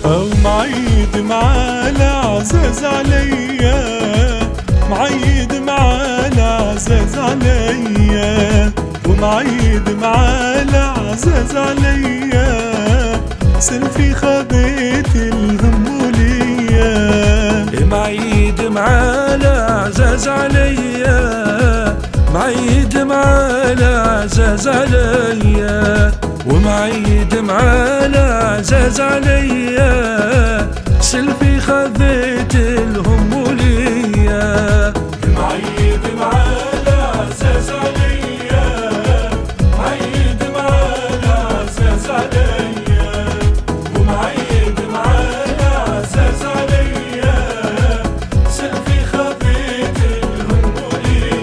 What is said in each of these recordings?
ومعيد مع العزاز عليا، معيد مع العزاز عليا، ومعيد مع العزاز عليا، سلفي خذيت الهم ليا. معيد مع العزاز عليا، معيد مع العزاز عليا، ومعيد مع العزاز عليا، سلفي خذيت الهم ليا. معيد مع العزاز عليا، معيد مع العزاز عليا، ومعيد مع العزاز عليا، سلفي خذيت الهم ليا.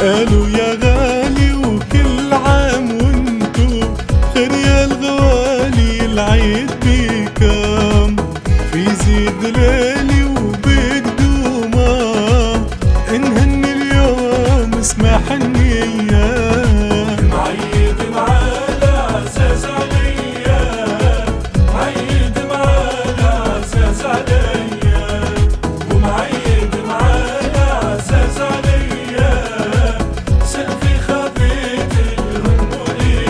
قالوا يا غالي وكل عام وانتو خير يا الغوالي، العيد بكم في زيد ليلي وبقدومه، انهن اليوم اسمع حنية. معيد مع العزاز عليا، معيد مع العزاز عليا، ومعيد مع العزاز عليا، سلفي خذيت الهم ليا.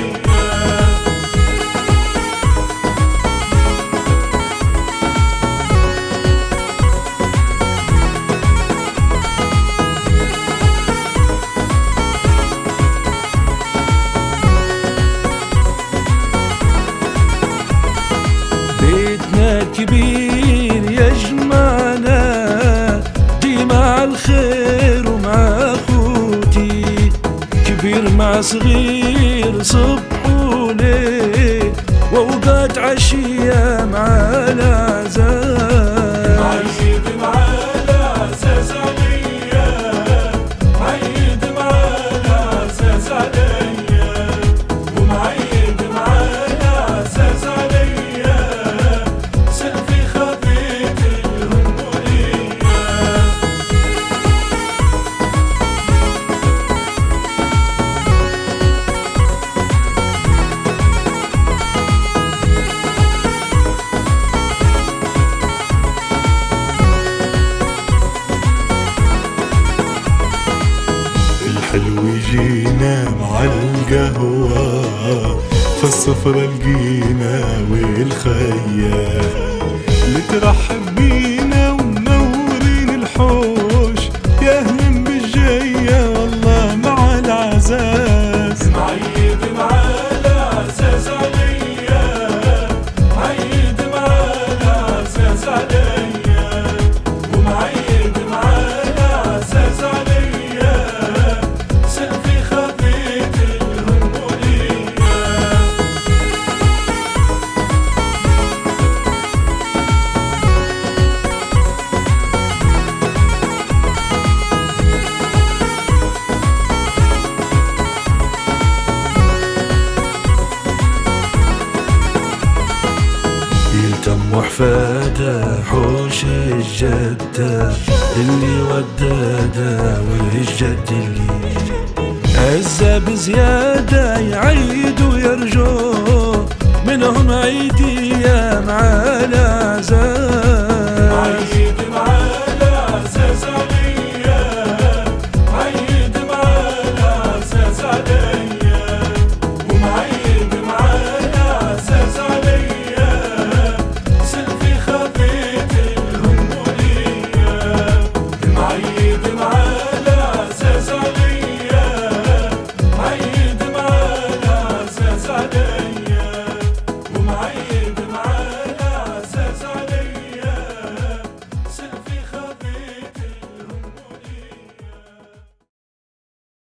بيتنا كبير يجمعنا، دي مع الخير ومع اخوتي، كبير مع صغير صبح وليل، واوقات عشية مع العزاز. معيد مع العزاز عليا، معيد مع العزاز عليا، ومعيد مع العزاز عليا، سلفي خذيت الهم ليا. الحلو يجينا مع القهوة، فالصفرة لقينا والخيال، اللي ترحب بينا ومنورين الحوش، يا أهلا بالجاية والله مع العزاز. معيد مع العزاز عليا، معيد مع العزاز عليا، ومعيد مع العزاز عليا، سلفي خذيت الهم ليا. يلتم وحفاده حوش الجدة، اللي وداده والجد اللي عزة بزيادة، يعيد ويرجو منهم عيدية مع العزاز.